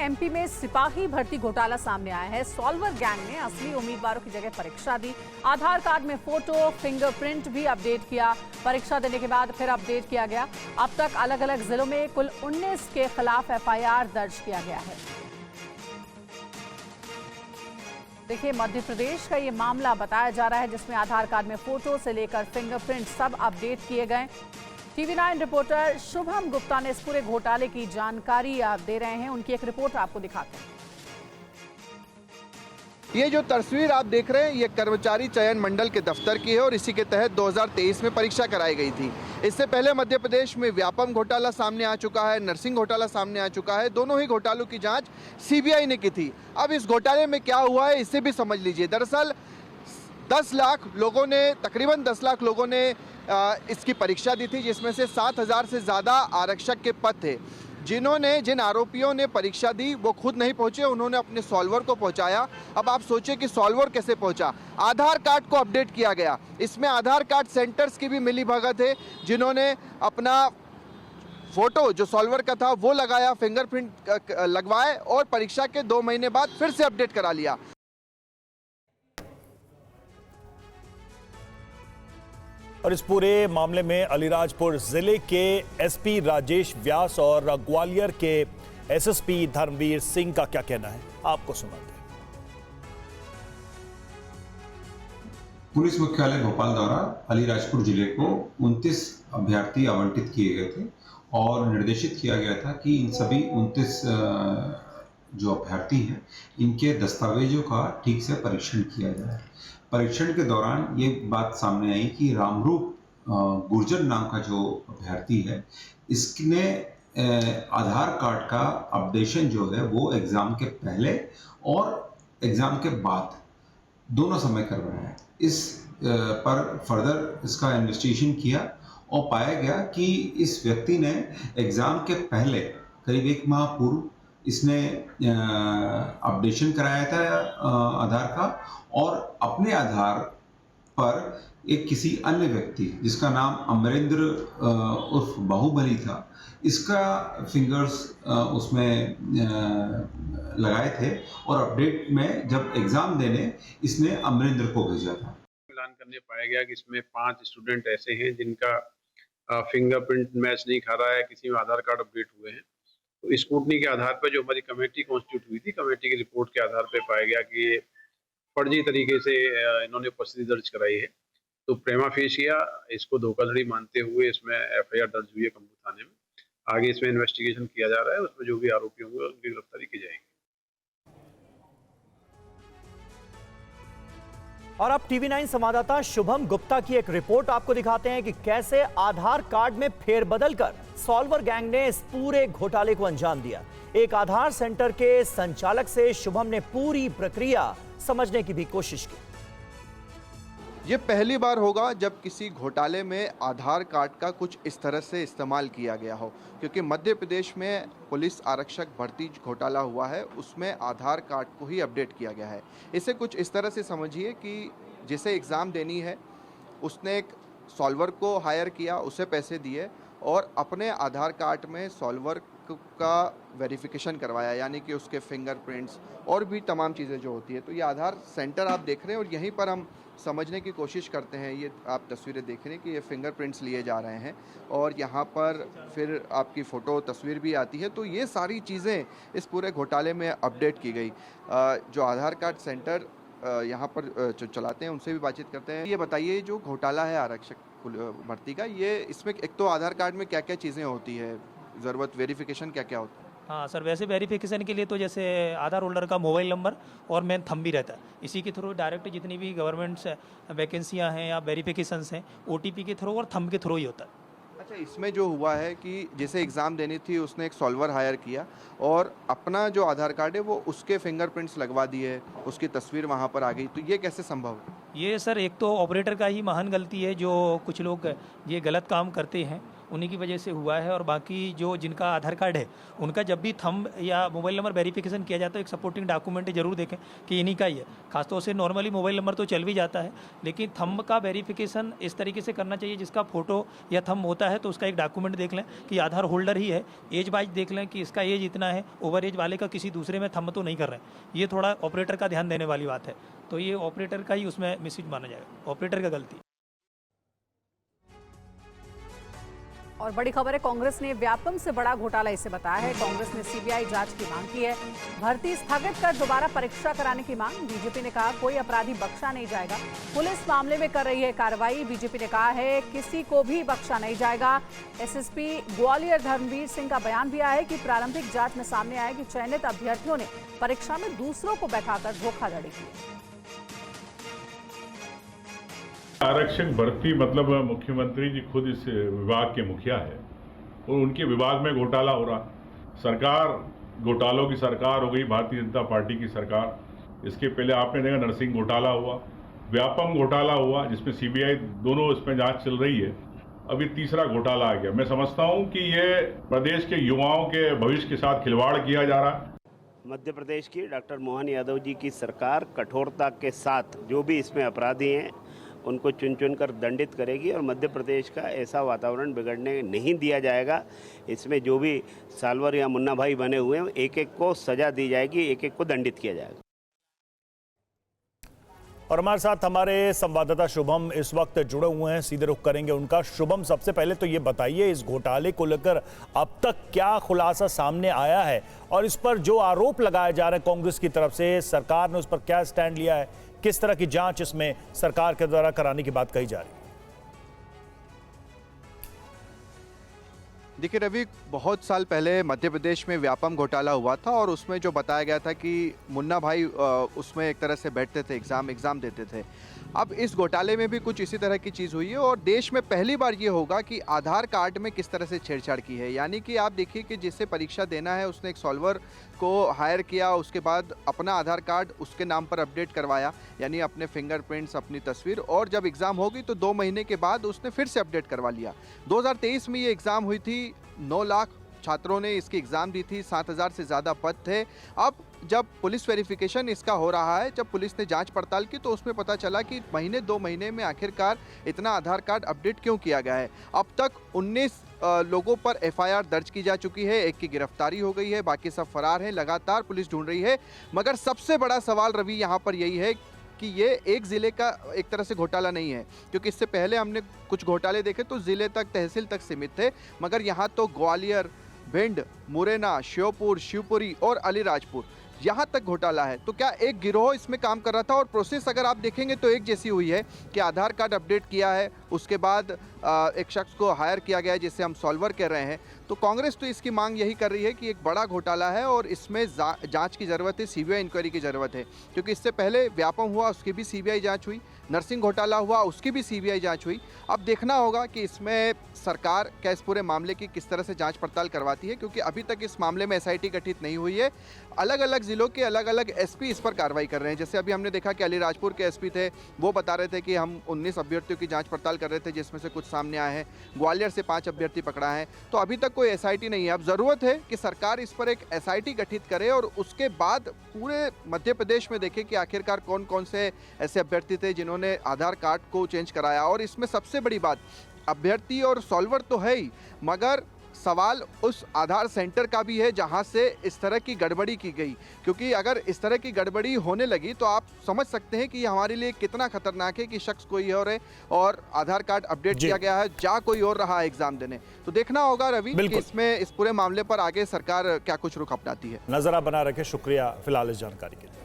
MP में सिपाही भर्ती घोटाला सामने आया है। सॉल्वर गैंग ने असली उम्मीदवारों की जगह परीक्षा दी। आधार कार्ड में फोटो, फिंगरप्रिंट भी अपडेट किया। परीक्षा देने के बाद फिर अपडेट किया गया। अब तक अलग अलग जिलों में कुल 19 के खिलाफ एफआईआर दर्ज किया गया है। देखिए, मध्य प्रदेश का ये मामला बताया जा रहा है जिसमें आधार कार्ड में फोटो से लेकर फिंगरप्रिंट सब अपडेट किए गए। TV9 रिपोर्टर शुभम गुप्ता ने इस पूरे घोटाले की जानकारी आप दे रहे हैं। उनकी एक रिपोर्ट आपको दिखाते हैं। ये जो तस्वीर आप देख रहे हैं ये कर्मचारी चयन मंडल के दफ्तर की है और इसी के तहत 2023 में परीक्षा कराई गई थी। इससे पहले मध्य प्रदेश में व्यापम घोटाला सामने आ चुका है, नर्सिंग घोटाला सामने आ चुका है। दोनों ही घोटालों की जांच सीबीआई ने की थी। अब इस घोटाले में क्या हुआ है इसे भी समझ लीजिए। दरअसल 10 लाख लोगों ने, तकरीबन 10 लाख लोगों ने इसकी परीक्षा दी थी, जिसमें से 7,000 से ज़्यादा आरक्षक के पद थे। जिन आरोपियों ने परीक्षा दी वो खुद नहीं पहुंचे, उन्होंने अपने सॉल्वर को पहुंचाया। अब आप सोचिए कि सॉल्वर कैसे पहुंचा। आधार कार्ड को अपडेट किया गया। इसमें आधार कार्ड सेंटर्स की भी मिलीभगत है, जिन्होंने अपना फोटो जो सॉल्वर का था वो लगाया, फिंगरप्रिंट लगवाए और परीक्षा के 2 महीने बाद फिर से अपडेट करा लिया। और इस पूरे मामले में अलीराजपुर जिले के एसपी राजेश व्यास और ग्वालियर के एसएसपी धर्मवीर सिंह का क्या कहना है, आपको सुनाते हैं। पुलिस मुख्यालय भोपाल द्वारा अलीराजपुर जिले को 29 अभ्यर्थी आवंटित किए गए थे और निर्देशित किया गया था कि इन सभी 29 जो अभ्यर्थी हैं इनके दस्तावेजों का ठीक से परीक्षण किया जाए। परीक्षण के दौरान ये बात सामने आई कि रामरूप गुर्जर नाम का जो अभ्यर्थी है, इसने आधार कार्ड का अपडेशन जो है वो एग्ज़ाम के पहले और एग्ज़ाम के बाद दोनों समय करवाया है। इस पर फर्दर इसका इन्वेस्टिगेशन किया और पाया गया कि इस व्यक्ति ने एग्ज़ाम के पहले करीब 1 माह पूर्व इसने अपडेशन कराया था आधार का और अपने आधार पर एक किसी अन्य व्यक्ति जिसका नाम अमरेंद्र उर्फ बाहुबली था, इसका फिंगर्स उसमें लगाए थे और अपडेट में जब एग्ज़ाम देने इसने अमरेंद्र को भेजा था। मिलान करने पाया गया कि इसमें 5 स्टूडेंट ऐसे हैं जिनका फिंगरप्रिंट मैच नहीं खा रहा है, किसी में आधार कार्ड अपडेट हुए हैं। तो स्क्रूटनी के आधार पर जो हमारी कमेटी कॉन्स्टिट्यूट हुई थी, कमेटी की रिपोर्ट के आधार पर पाया गया कि ये फर्जी तरीके से इन्होंने उपस्थिति दर्ज कराई है। तो प्रेमा फेशिया इसको धोखाधड़ी मानते हुए इसमें एफआईआर दर्ज हुई है कम्बू थाने में। आगे इसमें इन्वेस्टिगेशन किया जा रहा है, उसमें जो भी आरोपी होंगे उनकी गिरफ्तारी की जाएगी। और अब TV9 संवाददाता शुभम गुप्ता की एक रिपोर्ट आपको दिखाते हैं कि कैसे आधार कार्ड में फेरबदल कर सॉल्वर गैंग ने इस पूरे घोटाले को अंजाम दिया। एक आधार सेंटर के संचालक से शुभम ने पूरी प्रक्रिया समझने की भी कोशिश की। ये पहली बार होगा जब किसी घोटाले में आधार कार्ड का कुछ इस तरह से इस्तेमाल किया गया हो, क्योंकि मध्य प्रदेश में पुलिस आरक्षक भर्ती घोटाला हुआ है, उसमें आधार कार्ड को ही अपडेट किया गया है। इसे कुछ इस तरह से समझिए कि जिसे एग्ज़ाम देनी है उसने एक सॉल्वर को हायर किया, उसे पैसे दिए और अपने आधार कार्ड में सॉल्वर का वेरिफिकेशन करवाया, यानी कि उसके फिंगरप्रिंट्स और भी तमाम चीज़ें जो होती है। तो ये आधार सेंटर आप देख रहे हैं और यहीं पर हम समझने की कोशिश करते हैं। ये आप तस्वीरें देख रहे हैं कि ये फिंगरप्रिंट्स लिए जा रहे हैं और यहाँ पर फिर आपकी फ़ोटो तस्वीर भी आती है। तो ये सारी चीज़ें इस पूरे घोटाले में अपडेट की गई। जो आधार कार्ड सेंटर यहाँ पर जो चलाते हैं उनसे भी बातचीत करते हैं। ये बताइए, जो घोटाला है आरक्षक भर्ती का, ये इसमें एक तो आधार कार्ड में क्या क्या चीज़ें होती है, ज़रूरत वेरिफिकेशन क्या क्या होता है? हाँ सर, वैसे वेरिफिकेशन के लिए तो जैसे आधार होल्डर का मोबाइल नंबर और मेन थंब भी रहता है। इसी के थ्रू डायरेक्ट जितनी भी गवर्नमेंट वैकेंसियाँ हैं या वेरिफिकेशंस हैं OTP के थ्रू और थंब के थ्रू ही होता है। अच्छा, इसमें जो हुआ है कि जिसे एग्ज़ाम देनी थी उसने एक सॉल्वर हायर किया और अपना जो आधार कार्ड है वो उसके फिंगरप्रिंट्स लगवा दिए, उसकी तस्वीर वहाँ पर आ गई। तो ये कैसे संभव है? ये सर एक तो ऑपरेटर का ही महान गलती है, जो कुछ लोग ये गलत काम करते हैं उन्हीं की वजह से हुआ है। और बाकी जो जिनका आधार कार्ड है उनका जब भी थंब या मोबाइल नंबर वेरिफिकेशन किया जाता है, एक सपोर्टिंग डॉक्यूमेंट जरूर देखें कि इन्हीं का ही है। खासतौर से नॉर्मली मोबाइल नंबर तो चल भी जाता है, लेकिन थंब का वेरिफिकेशन इस तरीके से करना चाहिए जिसका फोटो या थंब होता है तो उसका एक डॉक्यूमेंट देख लें कि आधार होल्डर ही है। एज वाइज देख लें कि इसका एज इतना है, ओवर एज वाले का किसी दूसरे में थंब तो नहीं कर रहे हैं। ये थोड़ा ऑपरेटर का ध्यान देने वाली बात है, तो ये ऑपरेटर का ही उसमें मिसयूज माना जाएगा, ऑपरेटर का गलती। और बड़ी खबर है, कांग्रेस ने व्यापम से बड़ा घोटाला इसे बताया है। कांग्रेस ने सीबीआई जांच की मांग की है, भर्ती स्थगित कर दोबारा परीक्षा कराने की मांग। बीजेपी ने कहा कोई अपराधी बख्शा नहीं जाएगा, पुलिस मामले में कर रही है कार्रवाई। बीजेपी ने कहा है किसी को भी बख्शा नहीं जाएगा। एसएसपी ग्वालियर धर्मवीर सिंह का बयान भी आया है कि प्रारंभिक जांच में सामने आया कि चयनित अभ्यर्थियों ने परीक्षा में दूसरों को बैठाकर धोखाधड़ी की। आरक्षक भर्ती मतलब मुख्यमंत्री जी खुद इस विभाग के मुखिया है और उनके विभाग में घोटाला हो रहा। सरकार घोटालों की सरकार हो गई, भारतीय जनता पार्टी की सरकार। इसके पहले आपने देखा नरसिंह घोटाला हुआ, व्यापम घोटाला हुआ जिसमें सीबीआई दोनों इसमें जांच चल रही है। अभी तीसरा घोटाला आ गया। मैं समझता हूं कि ये प्रदेश के युवाओं के भविष्य के साथ खिलवाड़ किया जा रहा है। मध्य प्रदेश की डॉक्टर मोहन यादव जी की सरकार कठोरता के साथ जो भी इसमें अपराधी हैं उनको चुन चुन कर दंडित करेगी और मध्य प्रदेश का ऐसा वातावरण बिगड़ने नहीं दिया जाएगा। इसमें जो भी साल्वर या मुन्ना भाई बने हुए हैं एक एक को सजा दी जाएगी, एक एक को दंडित किया जाएगा। और हमारे साथ हमारे संवाददाता शुभम इस वक्त जुड़े हुए हैं, सीधे रुख करेंगे उनका। शुभम, सबसे पहले तो ये बताइए इस घोटाले को लेकर अब तक क्या खुलासा सामने आया है और इस पर जो आरोप लगाए जा रहे हैं कांग्रेस की तरफ से, सरकार ने उस पर क्या स्टैंड लिया है? किस तरह की जांच इसमें सरकार के द्वारा कराने की बात कही जा रही है? देखिए रवि, बहुत साल पहले मध्य प्रदेश में व्यापम घोटाला हुआ था और उसमें जो बताया गया था कि मुन्ना भाई उसमें एक तरह से बैठते थे, एग्ज़ाम देते थे। अब इस घोटाले में भी कुछ इसी तरह की चीज़ हुई है और देश में पहली बार ये होगा कि आधार कार्ड में किस तरह से छेड़छाड़ की है। यानी कि आप देखिए कि जिससे परीक्षा देना है उसने एक सॉल्वर को हायर किया, उसके बाद अपना आधार कार्ड उसके नाम पर अपडेट करवाया, यानी अपने फिंगरप्रिंट्स, अपनी तस्वीर, और जब एग्ज़ाम होगी तो 2 महीने के बाद उसने फिर से अपडेट करवा लिया। 2023 में ये एग्ज़ाम हुई थी, 9 लाख छात्रों ने इसकी एग्ज़ाम दी थी, 7,000 से ज़्यादा पद थे। अब जब पुलिस वेरिफिकेशन इसका हो रहा है, जब पुलिस ने जांच पड़ताल की तो उसमें पता चला कि 2 महीने में आखिरकार इतना आधार कार्ड अपडेट क्यों किया गया है। अब तक 19 लोगों पर एफआईआर दर्ज की जा चुकी है, एक की गिरफ्तारी हो गई है, बाकी सब फरार हैं। लगातार पुलिस ढूंढ रही है, मगर सबसे बड़ा सवाल रवि यहाँ पर यही है कि ये एक ज़िले का एक तरह से घोटाला नहीं है, क्योंकि इससे पहले हमने कुछ घोटाले देखे तो ज़िले तक, तहसील तक सीमित थे, मगर यहाँ तो ग्वालियर, भिंड, मुरैना, श्योपुर, शिवपुरी और अलीराजपुर यहाँ तक घोटाला है। तो क्या एक गिरोह इसमें काम कर रहा था? और प्रोसेस अगर आप देखेंगे तो एक जैसी हुई है कि आधार कार्ड अपडेट किया है, उसके बाद एक शख्स को हायर किया गया है जिसे हम सॉल्वर कह रहे हैं। तो कांग्रेस तो इसकी मांग यही कर रही है कि एक बड़ा घोटाला है और इसमें जांच की ज़रूरत है, सीबीआई इंक्वायरी की ज़रूरत है, क्योंकि इससे पहले व्यापम हुआ उसकी भी सीबीआई जांच हुई, नरसिंह घोटाला हुआ उसकी भी सीबीआई जांच हुई। अब देखना होगा कि इसमें सरकार क्या इस पूरे मामले की किस तरह से जांच पड़ताल करवाती है, क्योंकि अभी तक इस मामले में एसआईटी गठित नहीं हुई है। अलग अलग ज़िलों के अलग अलग एसपी इस पर कार्रवाई कर रहे हैं। जैसे अभी हमने देखा कि अलीराजपुर के एसपी थे, वो बता रहे थे कि हम 19 अभ्यर्थियों की जांच पड़ताल कर रहे थे जिसमें से कुछ सामने आए हैं। ग्वालियर से 5 अभ्यर्थी पकड़ा है। तो अभी तक कोई एसआईटी नहीं है। अब ज़रूरत है कि सरकार इस पर एक एसआईटी गठित करे और उसके बाद पूरे मध्य प्रदेश में देखे कि आखिरकार कौन कौन से ऐसे अभ्यर्थी थे जिन्होंने आधार कार्ड को चेंज कराया। और इसमें सबसे बड़ी बात, अभ्यर्थी और सॉल्वर तो है ही, मगर सवाल उस आधार सेंटर का भी है जहां से इस तरह की गड़बड़ी की गई, क्योंकि अगर इस तरह की गड़बड़ी होने लगी तो आप समझ सकते हैं कि हमारे लिए कितना खतरनाक है कि शख्स कोई और है और आधार कार्ड अपडेट किया गया है, जा कोई और रहा है एग्जाम देने। तो देखना होगा रवि कि इसमें इस पूरे मामले पर आगे सरकार क्या कुछ रुख अपनाती है। नजर बना रखे। शुक्रिया फिलहाल इस जानकारी के लिए।